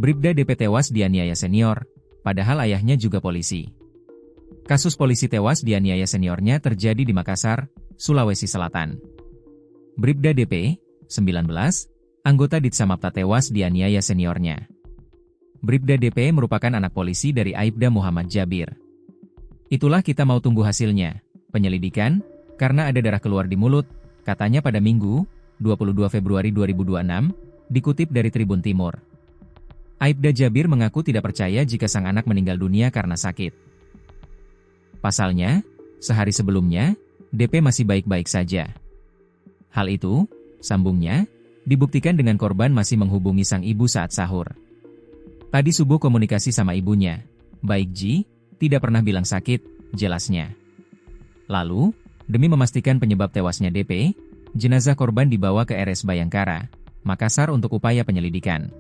Bribda DP tewas dianiaya senior, padahal ayahnya juga polisi. Kasus polisi tewas dianiaya seniornya terjadi di Makassar, Sulawesi Selatan. Bribda DP, 19, anggota Ditsamapta tewas dianiaya seniornya. Bribda DP merupakan anak polisi dari Aibda Muhammad Jabir. Itulah kita mau tunggu hasilnya, penyelidikan, karena ada darah keluar di mulut, katanya pada Minggu, 22 Februari 2026, dikutip dari Tribun Timur. Aibda Jabir mengaku tidak percaya jika sang anak meninggal dunia karena sakit. Pasalnya, sehari sebelumnya, DP masih baik-baik saja. Hal itu, sambungnya, dibuktikan dengan korban masih menghubungi sang ibu saat sahur. Tadi subuh komunikasi sama ibunya. Baik Ji, tidak pernah bilang sakit, jelasnya. Lalu, demi memastikan penyebab tewasnya DP, jenazah korban dibawa ke RS Bayangkara, Makassar untuk upaya penyelidikan.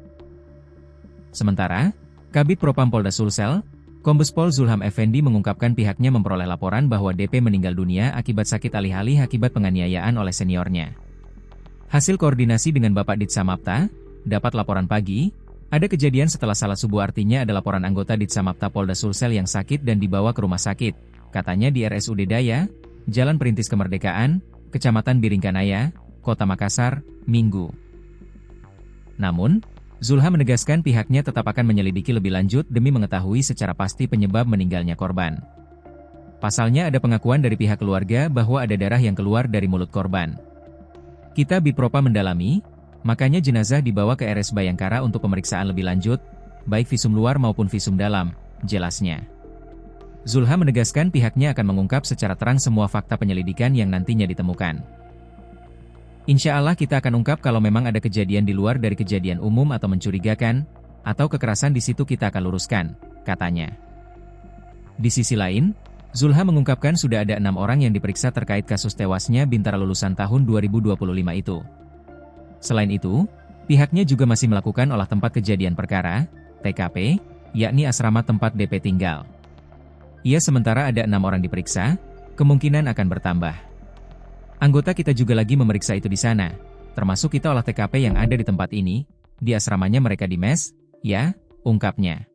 Sementara, Kabid Propam Polda Sulsel, Kombes Pol Zulham Effendi mengungkapkan pihaknya memperoleh laporan bahwa DP meninggal dunia akibat sakit alih-alih akibat penganiayaan oleh seniornya. Hasil koordinasi dengan Bapak Ditsamapta, dapat laporan pagi, ada kejadian setelah salat subuh artinya ada laporan anggota Ditsamapta Polda Sulsel yang sakit dan dibawa ke rumah sakit, katanya di RSUD Daya, Jalan Perintis Kemerdekaan, Kecamatan Biringkanaya, Kota Makassar, Minggu. Namun, Zulham menegaskan pihaknya tetap akan menyelidiki lebih lanjut demi mengetahui secara pasti penyebab meninggalnya korban. Pasalnya ada pengakuan dari pihak keluarga bahwa ada darah yang keluar dari mulut korban. Kita Bipropa mendalami, makanya jenazah dibawa ke RS Bayangkara untuk pemeriksaan lebih lanjut, baik visum luar maupun visum dalam, jelasnya. Zulham menegaskan pihaknya akan mengungkap secara terang semua fakta penyelidikan yang nantinya ditemukan. Insya Allah kita akan ungkap kalau memang ada kejadian di luar dari kejadian umum atau mencurigakan, atau kekerasan di situ kita akan luruskan, katanya. Di sisi lain, Zulham mengungkapkan sudah ada 6 orang yang diperiksa terkait kasus tewasnya Bintara lulusan tahun 2025 itu. Selain itu, pihaknya juga masih melakukan olah tempat kejadian perkara, TKP, yakni asrama tempat DP tinggal. Ia sementara ada 6 orang diperiksa, kemungkinan akan bertambah. Anggota kita juga lagi memeriksa itu di sana, termasuk kita olah TKP yang ada di tempat ini, di asramanya mereka di mes, ya, ungkapnya.